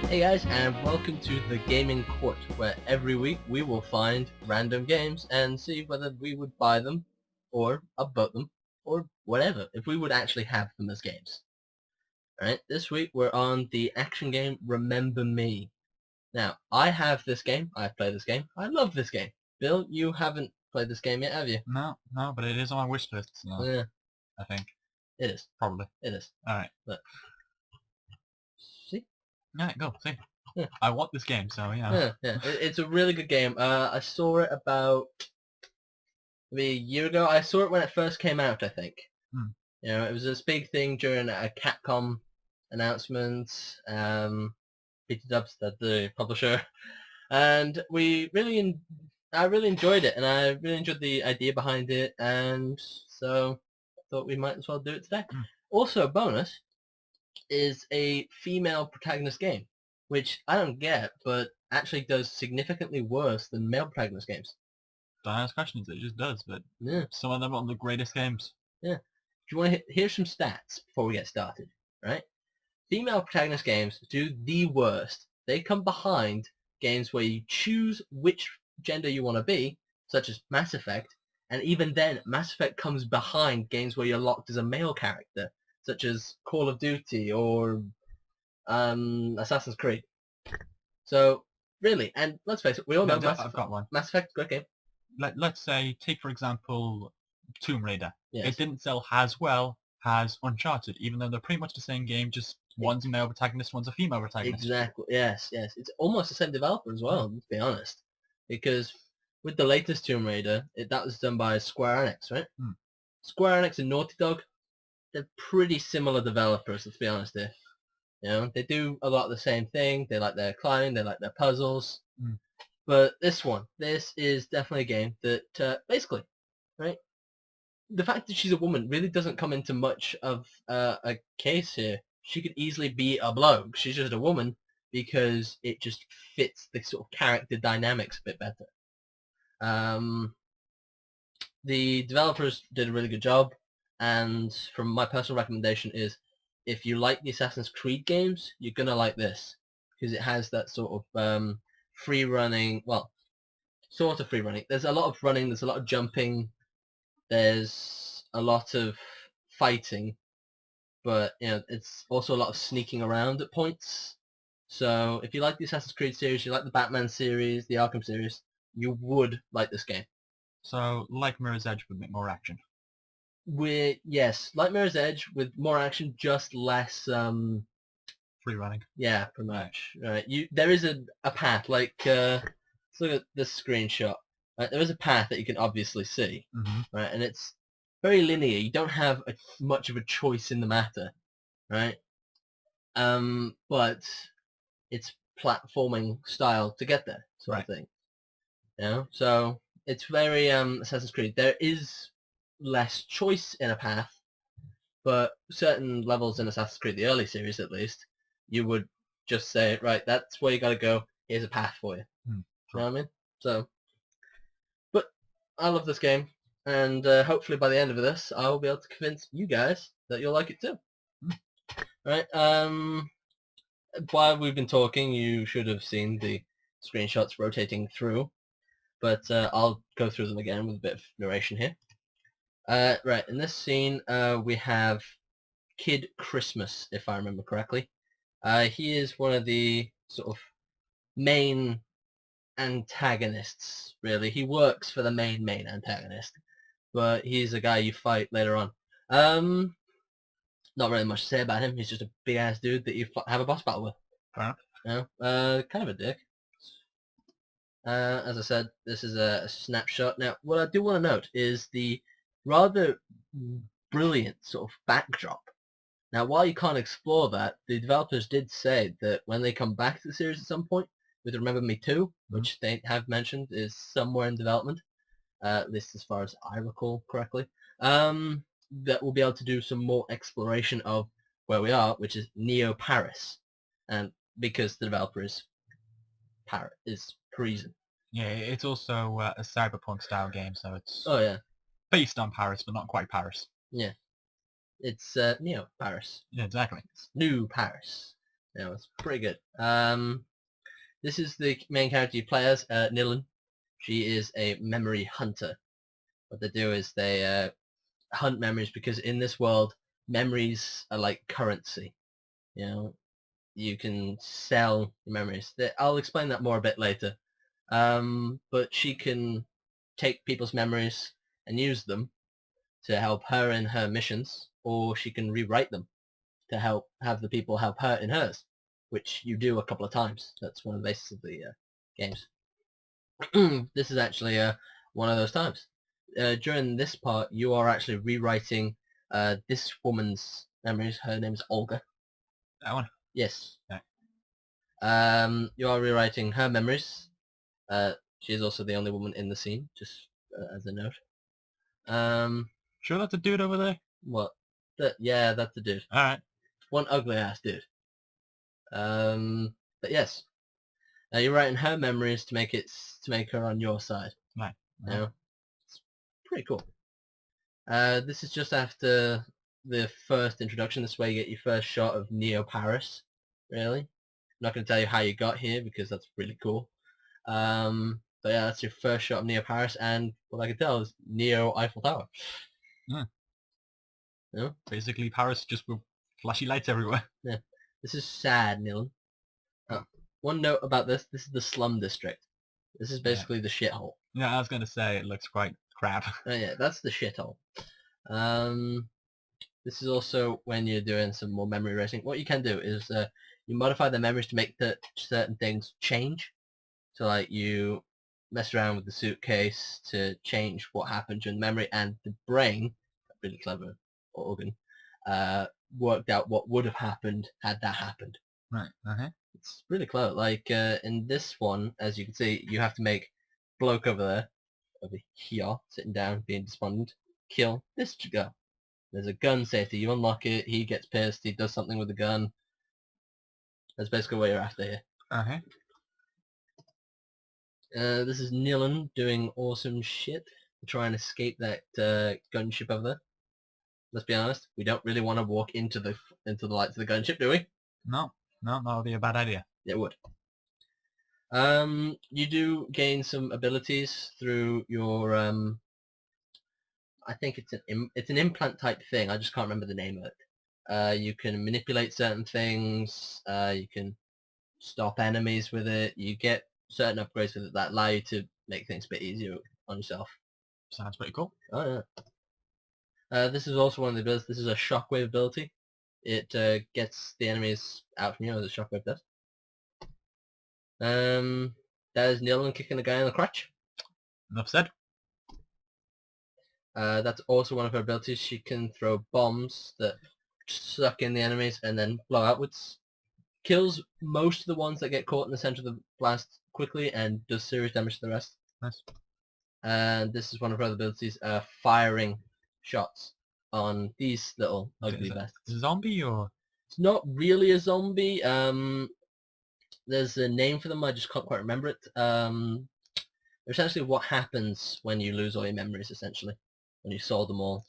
Hey guys, and welcome to the Gaming Court, where every week we will find random games and see whether we would buy them, or upvote them, or whatever, if we would actually have them as games. Alright, this week we're on the action game Remember Me. Now, I have this game, I've played this game, I love this game. Bill, you haven't played this game yet, have you? No, but it is on my wish list, so Yeah, I think. it is. Probably. It is. Alright. Look. See? Yeah, go, see. Yeah. I want this game, so yeah. Yeah. It's a really good game. I saw it about maybe a year ago. I saw it when it first came out, I think. Hmm. You know, it was this big thing during a Capcom announcement. Peter Dubs, the publisher, and I really enjoyed it, and I really enjoyed the idea behind it, and so I thought we might as well do it today. Hmm. Also, a bonus is a female protagonist game, which I don't get, but actually does significantly worse than male protagonist games. Don't ask questions, it just does, but Yeah. some of them are the greatest games. Yeah. Do you want to hear some stats before we get started, right? Female protagonist games do the worst. They come behind games where you choose which gender you want to be, such as Mass Effect, and even then, Mass Effect comes behind games where you're locked as a male character, such as Call of Duty or Assassin's Creed. So, really, and let's face it, we all know I've got one. Mass Effect, great game. Let's say, take for example, Tomb Raider. Yes. It didn't sell as well as Uncharted, even though they're pretty much the same game, just one's a male protagonist, one's a female protagonist. Exactly. Yes. It's almost the same developer as well, to be honest. Because with the latest Tomb Raider, that was done by Square Enix, right? Hmm. Square Enix and Naughty Dog, they're pretty similar developers, let's be honest here. You know, they do a lot of the same thing. They like their climbing, they like their puzzles. Hmm. But this is definitely a game that, basically, right? The fact that she's a woman really doesn't come into much of a case here. She could easily be a bloke. She's just a woman because it just fits the sort of character dynamics a bit better. The developers did a really good job, and from my personal recommendation is, if you like the Assassin's Creed games, you're gonna like this because it has that sort of free running. Well, sort of free running. There's a lot of running. There's a lot of jumping. There's a lot of fighting, but you know it's also a lot of sneaking around at points. So if you like the Assassin's Creed series, you like the Batman series, the Arkham series, you would like this game. So, like Mirror's Edge with a bit more action. Yes, like Mirror's Edge with more action, just less. Free running. Yeah, pretty much. Right. There is a path. Like let's look at this screenshot. Right, there is a path that you can obviously see. Mm-hmm. Right, and it's very linear. You don't have much of a choice in the matter. Right. But it's platforming style to get there, sort of thing. You know, so it's very Assassin's Creed. There is less choice in a path, but certain levels in Assassin's Creed, the early series at least, you would just say, right, that's where you gotta go. Here's a path for you. You know what I mean? So, but I love this game, and hopefully by the end of this, I will be able to convince you guys that you'll like it too. Right? While we've been talking, you should have seen the screenshots rotating through, but I'll go through them again with a bit of narration here. Right, in this scene, we have Kid Christmas, if I remember correctly. He is one of the sort of main antagonists, really. He works for the main antagonist, but he's a guy you fight later on. Not really much to say about him. He's just a big-ass dude that you have a boss battle with. Fair enough. You know? Kind of a dick. As I said, this is a snapshot. Now, what I do want to note is the rather brilliant sort of backdrop. Now, while you can't explore that, the developers did say that when they come back to the series at some point, with Remember Me 2, which they have mentioned is somewhere in development, at least as far as I recall correctly, that we'll be able to do some more exploration of where we are, which is Neo Paris, and because the developer is Parisian. Yeah, it's also a cyberpunk style game, so it's based on Paris, but not quite Paris. Yeah. It's Neo Paris. Yeah, exactly. It's New Paris. Yeah, it's pretty good. This is the main character you play as, Nilan. She is a memory hunter. What they do is they hunt memories because in this world, memories are like currency. You know, you can sell your memories. I'll explain that more a bit later. But she can take people's memories and use them to help her in her missions, or she can rewrite them to help have the people help her in hers, which you do a couple of times. That's one of the bases of the games. This is actually one of those times. During this part, you are actually rewriting this woman's memories. Her name's Olga. That one? Yes. Okay. You are rewriting her memories. She is also the only woman in the scene, just as a note. Sure that's a dude over there? What? Yeah, that's the dude. Alright. One ugly ass dude. But yes. You're writing her memories to make her on your side. Right. You know? It's pretty cool. This is just after the first introduction. This way you get your first shot of Neo Paris, really. I'm not going to tell you how you got here because that's really cool. But yeah, that's your first shot of Neo Paris, and what I can tell is Neo Eiffel Tower. Yeah. You know? Basically Paris just with flashy lights everywhere. Yeah. This is sad, Nilan. One note about this is the slum district. This is basically the shithole. Yeah, I was going to say it looks quite crap. Oh yeah, that's the shithole. This is also when you're doing some more memory erasing. What you can do is you modify the memories to make certain things change. So like you mess around with the suitcase to change what happened during the memory, and the brain, really clever organ, worked out what would have happened had that happened. Right. Okay. It's really clever. Like in this one, as you can see, you have to make bloke over here, sitting down, being despondent, kill this guy. There's a gun safety. You unlock it. He gets pissed. He does something with the gun. That's basically what you're after here. Okay. This is Nilan doing awesome shit to try and escape that gunship over there. Let's be honest, we don't really want to walk into the lights of the gunship, do we? No, that would be a bad idea. It would. You do gain some abilities through your I think it's an implant type thing. I just can't remember the name of it. You can manipulate certain things. You can stop enemies with it. You get certain upgrades with it that allow you to make things a bit easier on yourself. Sounds pretty cool. Oh yeah. This is also one of the abilities. This is a shockwave ability. It gets the enemies out from you as a shockwave does. There's Nilan kicking a guy in the crotch. Enough said. That's also one of her abilities. She can throw bombs that suck in the enemies and then blow outwards. Kills most of the ones that get caught in the center of the blast quickly and does serious damage to the rest. Nice. And this is one of her other abilities, firing shots on these little ugly bastards. Is it a zombie or? It's not really a zombie. There's a name for them, I just can't quite remember it. They're essentially what happens when you lose all your memories, essentially. When you solve them all.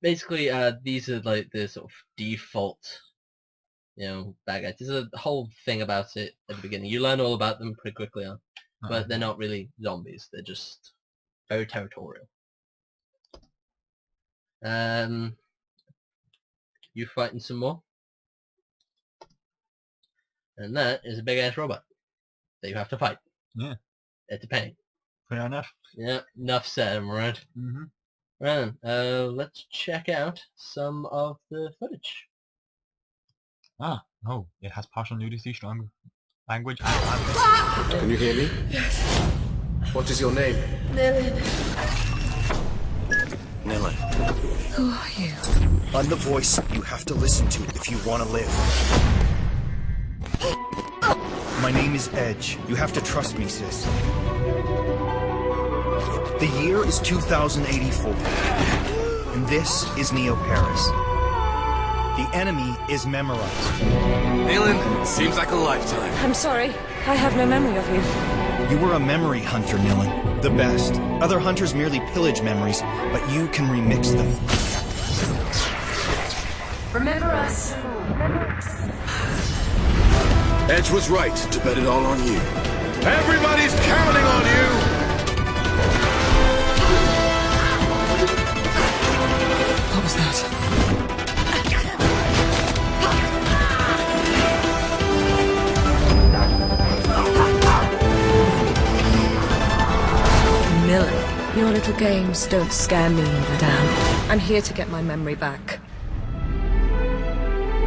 Basically, these are like the sort of default, bad guys. There's a whole thing about it at the beginning. You learn all about them pretty quickly on. But they're not really zombies. They're just very territorial. You fighting some more? And that is a big-ass robot that you have to fight. Yeah. It's a pain. Fair enough. Yeah, enough said, am I right? Mm-hmm. Right then, let's check out some of the footage. Oh, it has partial nudity, strong language, and Can you hear me? Yes. What is your name? Nilan. Nilan. Who are you? I'm the voice you have to listen to if you want to live. My name is Edge. You have to trust me, sis. The year is 2084. And this is Neo Paris. The enemy is memorized. Nilan, seems like a lifetime. I'm sorry. I have no memory of you. You were a memory hunter, Nilan. The best. Other hunters merely pillage memories, but you can remix them. Remember us. Edge was right to bet it all on you. Everybody's counting on you! What was that? Millen, your little games don't scare me, madame. I'm here to get my memory back.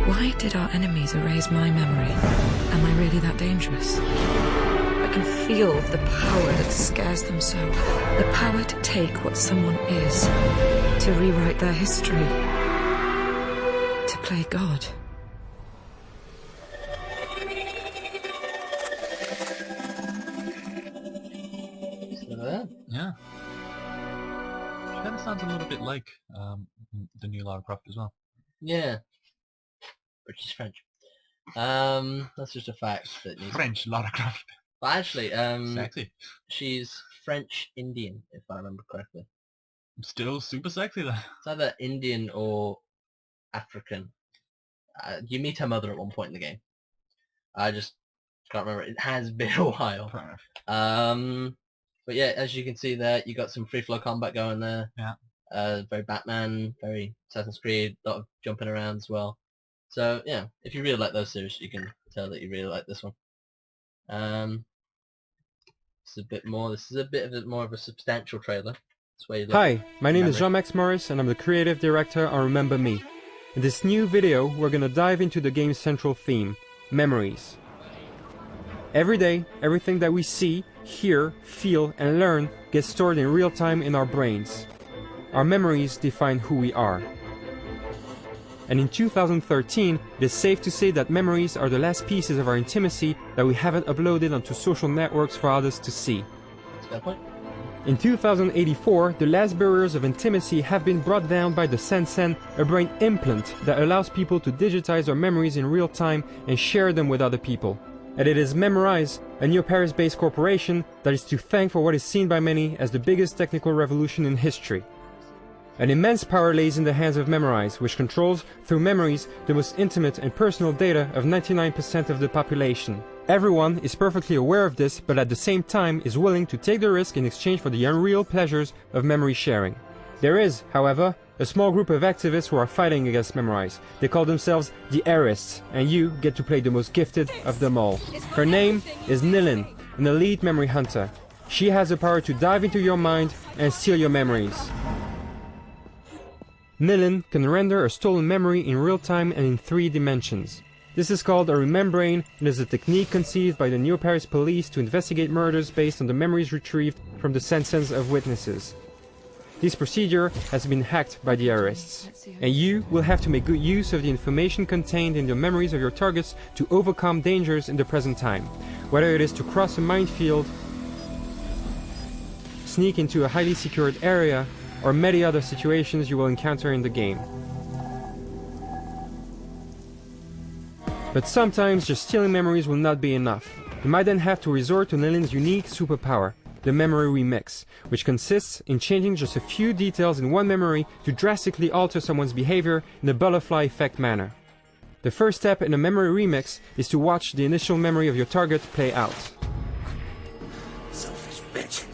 Why did our enemies erase my memory? Am I really that dangerous? I can feel the power that scares them so. The power to take what someone is, to rewrite their history, to play God. Yeah. Kind of sounds a little bit like the new Lara Croft as well. Yeah. But she's French. That's just a fact. That needs... French Lara Croft. But actually, Sexy. she's French Indian, if I remember correctly. Still super sexy though. It's either Indian or African. You meet her mother at one point in the game. I just can't remember. It has been a while. Fair enough. But yeah, as you can see there, you got some free flow combat going there. Yeah. Very Batman, very Assassin's Creed, a lot of jumping around as well. So yeah, if you really like those series, you can tell that you really like this one. This is a bit more. This is a bit of more of a substantial trailer. That's where you look. Hi, my name is Jean-Max Morris and I'm the creative director on Remember Me. In this new video, we're gonna dive into the game's central theme, memories. Every day, everything that we see, hear, feel, and learn gets stored in real time in our brains. Our memories define who we are. And in 2013, it is safe to say that memories are the last pieces of our intimacy that we haven't uploaded onto social networks for others to see. That's a fair point. In 2084, the last barriers of intimacy have been brought down by the Sensen, a brain implant that allows people to digitize their memories in real time and share them with other people. And it is Memorize, a New Paris-based corporation that is to thank for what is seen by many as the biggest technical revolution in history. An immense power lays in the hands of Memorize, which controls, through memories, the most intimate and personal data of 99% of the population. Everyone is perfectly aware of this, but at the same time is willing to take the risk in exchange for the unreal pleasures of memory sharing. There is, however, a small group of activists who are fighting against Memorize. They call themselves the Heirists, and you get to play the most gifted of them all. Her name is Nilin, an elite memory hunter. She has the power to dive into your mind and steal your memories. Nilin can render a stolen memory in real time and in 3 dimensions. This is called a remembrane and is a technique conceived by the New Paris police to investigate murders based on the memories retrieved from the senses of witnesses. This procedure has been hacked by the Heirists, and you will have to make good use of the information contained in the memories of your targets to overcome dangers in the present time, whether it is to cross a minefield, sneak into a highly secured area, or many other situations you will encounter in the game. But sometimes just stealing memories will not be enough. You might then have to resort to Nilin's unique superpower, the Memory Remix, which consists in changing just a few details in one memory to drastically alter someone's behavior in a butterfly effect manner. The first step in a Memory Remix is to watch the initial memory of your target play out. Selfish bitch.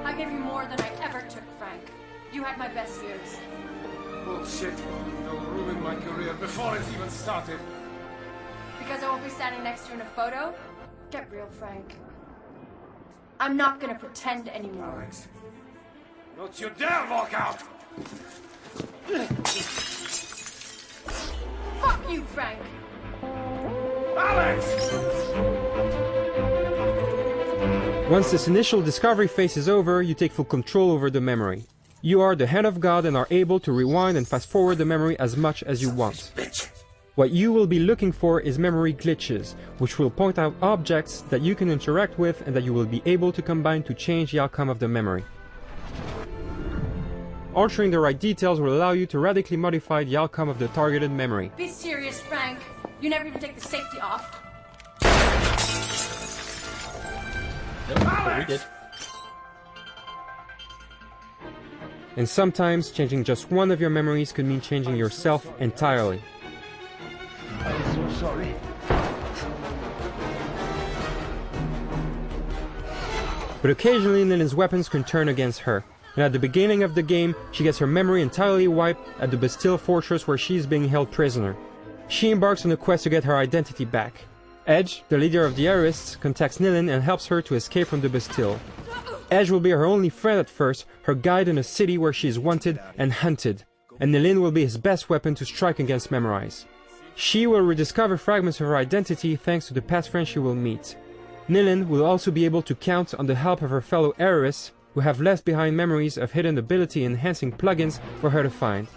I gave you more than I ever took, Frank. You had my best years. Bullshit. You'll ruin my career before it's even started. Because I won't be standing next to you in a photo? Get real, Frank. I'm not gonna pretend anymore. Alex. Don't you dare walk out! Fuck you, Frank! Alex! Once this initial discovery phase is over, you take full control over the memory. You are the hand of God and are able to rewind and fast forward the memory as much as you want. What you will be looking for is memory glitches, which will point out objects that you can interact with and that you will be able to combine to change the outcome of the memory. Altering the right details will allow you to radically modify the outcome of the targeted memory. Be serious, Frank. You never even take the safety off. Nope, but we did. and sometimes changing just one of your memories could mean changing yourself entirely. I'm so sorry. But occasionally Nilin's weapons can turn against her, and at the beginning of the game, she gets her memory entirely wiped at the Bastille fortress where she is being held prisoner. She embarks on a quest to get her identity back. Edge, the leader of the Arrists, contacts Nilin and helps her to escape from the Bastille. Edge will be her only friend at first, her guide in a city where she is wanted and hunted, and Nilin will be his best weapon to strike against Memorize. She will rediscover fragments of her identity thanks to the past friends she will meet. Nilin will also be able to count on the help of her fellow Arrists, who have left behind memories of hidden ability enhancing plugins for her to find.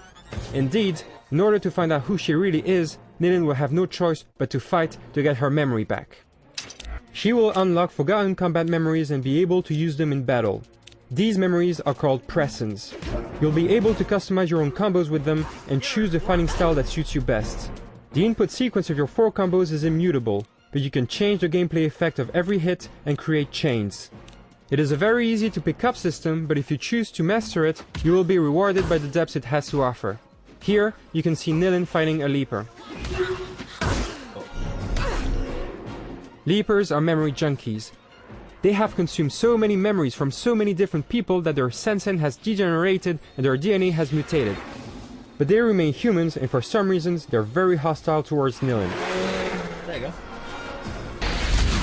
Indeed, in order to find out who she really is, Nilin will have no choice but to fight to get her memory back. She will unlock forgotten combat memories and be able to use them in battle. These memories are called presence. You'll be able to customize your own combos with them and choose the fighting style that suits you best. The input sequence of your 4 combos is immutable, but you can change the gameplay effect of every hit and create chains. It is a very easy to pick up system, but if you choose to master it, you will be rewarded by the depths it has to offer. Here, you can see Nilin fighting a Leaper. Leapers are memory junkies. They have consumed so many memories from so many different people that their sensen has degenerated and their DNA has mutated. But they remain humans, and for some reasons, they're very hostile towards Nilin. There you go.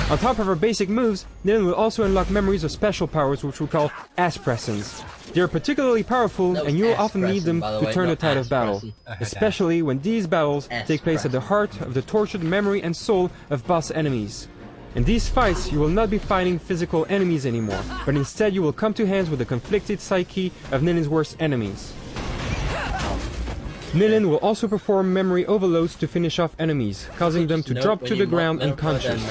On top of her basic moves, Nilin will also unlock memories of special powers which we call Aspressens. They are particularly powerful, and you will often need them to turn the tide of battle, especially when these battles take place at the heart of the tortured memory and soul of boss enemies. In these fights, you will not be fighting physical enemies anymore, but instead you will come to hands with the conflicted psyche of Nilin's worst enemies. Nilin will also perform memory overloads to finish off enemies, causing them to drop to the ground unconscious.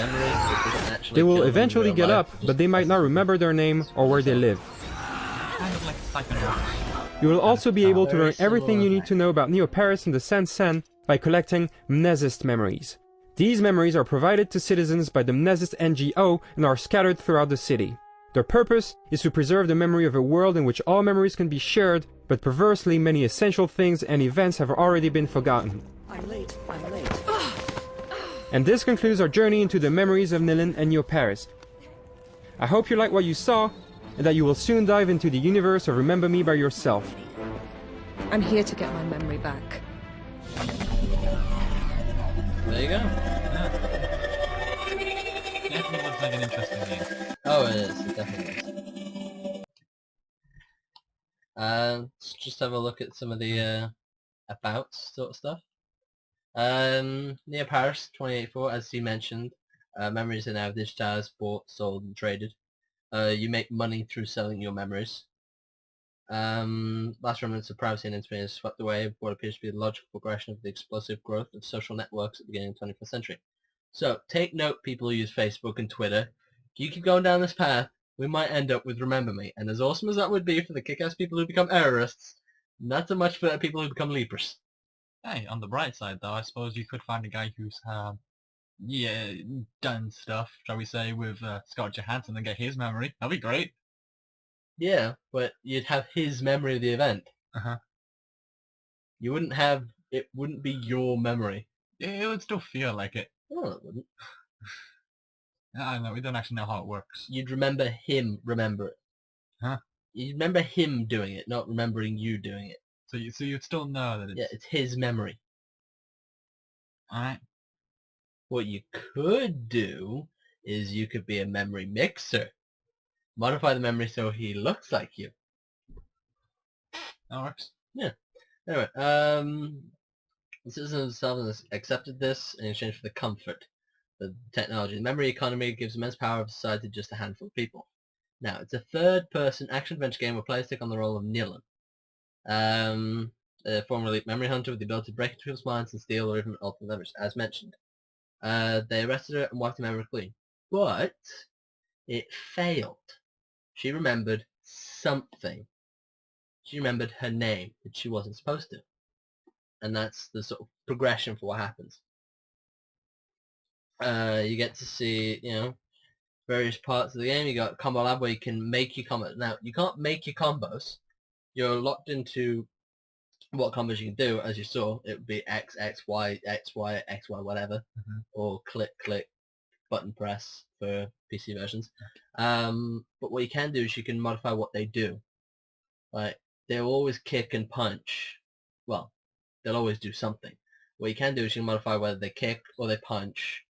They will eventually get up, but they might not remember their name or where they live. Kind of like Psychonauts. You will also be able to learn everything you need to know about Neo-Paris and the Sen-Sen by collecting Mnesist memories. These memories are provided to citizens by the Mnesist NGO and are scattered throughout the city. Their purpose is to preserve the memory of a world in which all memories can be shared, but perversely many essential things and events have already been forgotten. I'm late. And this concludes our journey into the memories of Nilin and Neo-Paris. I hope you like what you saw, and that you will soon dive into the universe of Remember Me by yourself. I'm here to get my memory back. There you go. Definitely looks like an interesting game. Oh, it is. It definitely is. Let's just have a look at some of the about sort of stuff. Neo-Paris 2084, as you mentioned, memories are now digitized, bought, sold, and traded. You make money through selling your memories. Last remnants of privacy and intimacy is swept away what appears to be the logical progression of the explosive growth of social networks at the beginning of the 21st century. So, take note, people who use Facebook and Twitter. If you keep going down this path, we might end up with Remember Me. And as awesome as that would be for the kick-ass people who become terrorists, not so much for the people who become leapers. Hey, on the bright side though, I suppose you could find a guy who's done stuff, shall we say, with Scarlett Johansson and get his memory. That'd be great. Yeah, but you'd have his memory of the event. Uh-huh. You wouldn't have... It wouldn't be your memory. It would still feel like it. Oh, it wouldn't. I don't know, we don't actually know how it works. You'd remember him remember it. Huh? You'd remember him doing it, not remembering you doing it. So you'd still know that it's... Yeah, it's his memory. Alright. What you could do is you could be a memory mixer. Modify the memory so he looks like you. That works. Yeah. Anyway, the citizens themselves have accepted this in exchange for the comfort of technology. The memory economy gives immense power of society to just a handful of people. Now, it's a third-person action-adventure game where players take on the role of Nilin. A former elite memory hunter with the ability to break into people's minds and steal or even alter memories, as mentioned. They arrested her and wiped the memory clean. But it failed. She remembered something. She remembered her name, which she wasn't supposed to. And that's the sort of progression for what happens. You get to see, various parts of the game. You got Combo Lab where you can make your combos. Now, you can't make your combos. you're locked into what combos you can do. As you saw, it would be X, X, Y, X, Y, X, Y, whatever, or click, click, button press for PC versions. But what you can do is you can modify what they do. Like, they'll always kick and punch. Well, they'll always do something. What you can do is you can modify whether they kick or they punch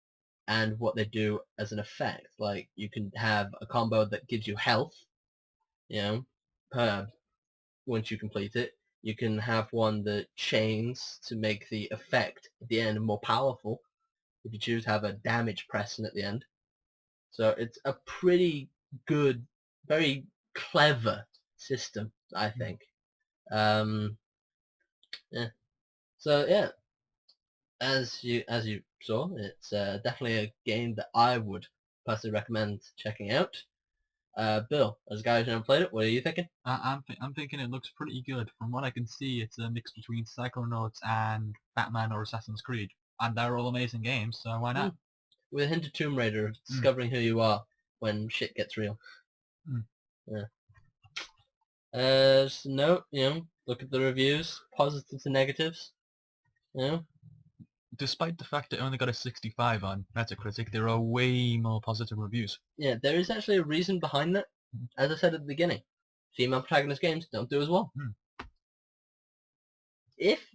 and what they do as an effect. Like, you can have a combo that gives you health, once you complete it. You can have one that chains to make the effect at the end more powerful if you choose to have a damage pressing at the end. So it's a pretty good, very clever system, I think. Yeah. So yeah, as you saw, it's definitely a game that I would personally recommend checking out. Bill, as a guy who's never played it, what are you thinking? I'm thinking it looks pretty good. From what I can see, it's a mix between Psychonauts and Batman or Assassin's Creed, and they're all amazing games. So why not? With a hint of Tomb Raider, discovering who you are when shit gets real. Yeah. Just a note, look at the reviews, positives and negatives. Despite the fact it only got a 65 on Metacritic, there are way more positive reviews. Yeah, there is actually a reason behind that. As I said at the beginning, female protagonist games don't do as well.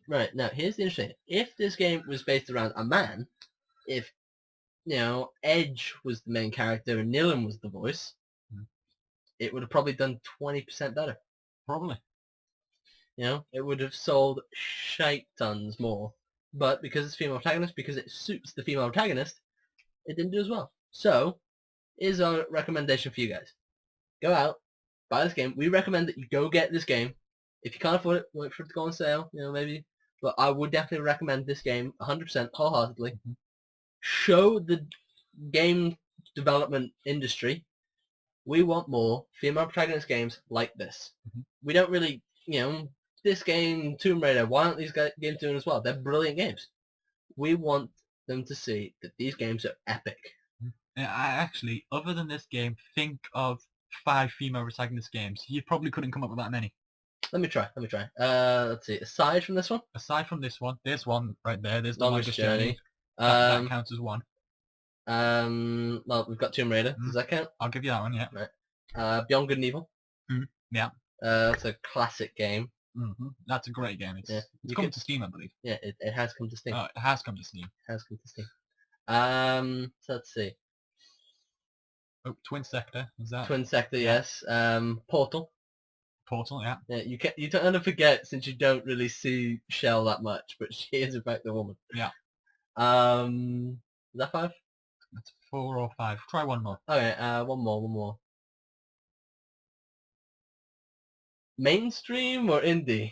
Right, now here's the interesting thing. If this game was based around a man, if, Edge was the main character and Nilan was the voice, it would have probably done 20% better. Probably. It would have sold shite tons more. But because it's female protagonist, because it suits the female protagonist, it didn't do as well. So, here's our recommendation for you guys. Go out, buy this game. We recommend that you go get this game. If you can't afford it, wait for it to go on sale, maybe. But I would definitely recommend this game 100% wholeheartedly. Show the game development industry we want more female protagonist games like this. We don't really, this game, Tomb Raider, why aren't these games doing as well? They're brilliant games. We want them to see that these games are epic. I actually, other than this game, think of 5 female protagonist games. You probably couldn't come up with that many. Let me try. Let's see. Aside from this one? Aside from this one, there's one right there. There's The Longest Journey. That counts as one. Well, we've got Tomb Raider. Does that count? I'll give you that one, yeah. Right. Beyond Good and Evil. Yeah. That's a classic game. That's a great game. It's come to Steam, I believe. Yeah, it has come to Steam. Oh, it has come to Steam. So let's see. Oh, Twin Sector, is that? Twin Sector, yes. Portal. Portal, yeah. Yeah, you don't want to forget, since you don't really see Shell that much, but she is in fact the woman. Yeah. Is that 5? That's 4 or 5. Try one more. Okay, one more. Mainstream or indie?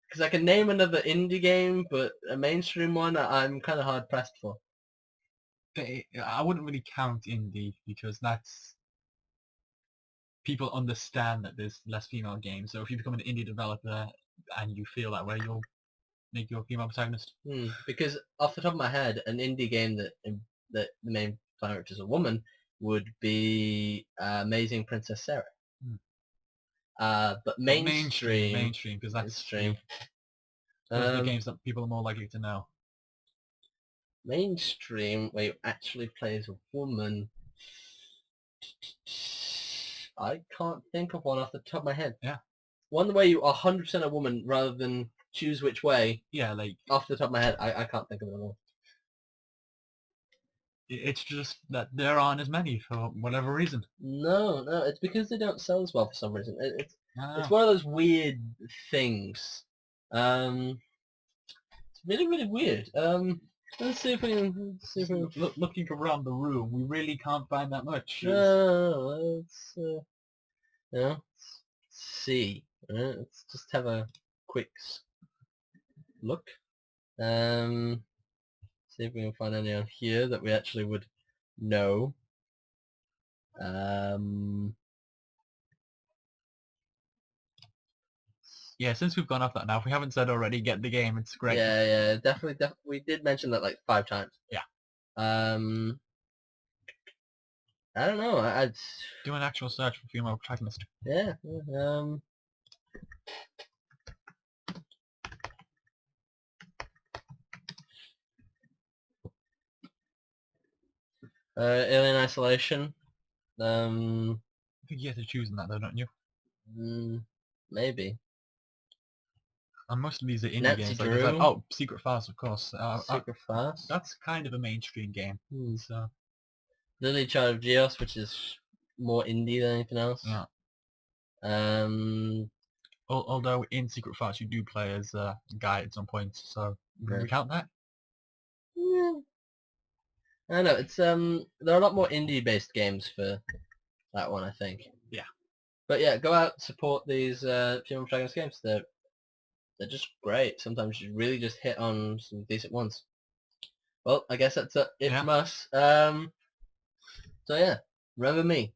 Because I can name another indie game, but a mainstream one I'm kind of hard pressed for. I wouldn't really count indie because that's... People understand that there's less female games, so if you become an indie developer and you feel that way, you'll make your female protagonist. Because off the top of my head, an indie game that the main character is a woman would be Amazing Princess Sarah. But mainstream, because that's mainstream. Those are the games that people are more likely to know. Mainstream, where you actually play as a woman. I can't think of one off the top of my head. Yeah. One where you are 100% a woman rather than choose which way. Yeah, like... Off the top of my head, I can't think of it all. It's just that there aren't as many for whatever reason. No, it's because they don't sell as well for some reason. It's one of those weird things. It's really, really weird. Let's see if we can... Looking around the room, we really can't find that much. Let's see. Let's just have a quick look. See if we can find any on here that we actually would know. Yeah, since we've gone off that now, if we haven't said already, get the game, it's great. Yeah, definitely. We did mention that like 5 times. Yeah. I don't know. I'd do an actual search for female protagonist. Yeah. Alien Isolation. I think you have to choose on that though, don't you? Maybe. And most of these are indie Nancy games. Drew. Oh, Secret Files, of course. Super Fast. That's kind of a mainstream game. So Lily Child of Geos, which is more indie than anything else. yeah. Um, Although in Secret Files you do play as a guy at some point, so can we Okay. count that? yeah. I don't know. It's there are a lot more indie-based games for that one, I think. Yeah. But yeah, go out, support these Human Protagonist games. They're just great. Sometimes you really just hit on some decent ones. Well, I guess that's it Yeah. from us. So yeah, remember me.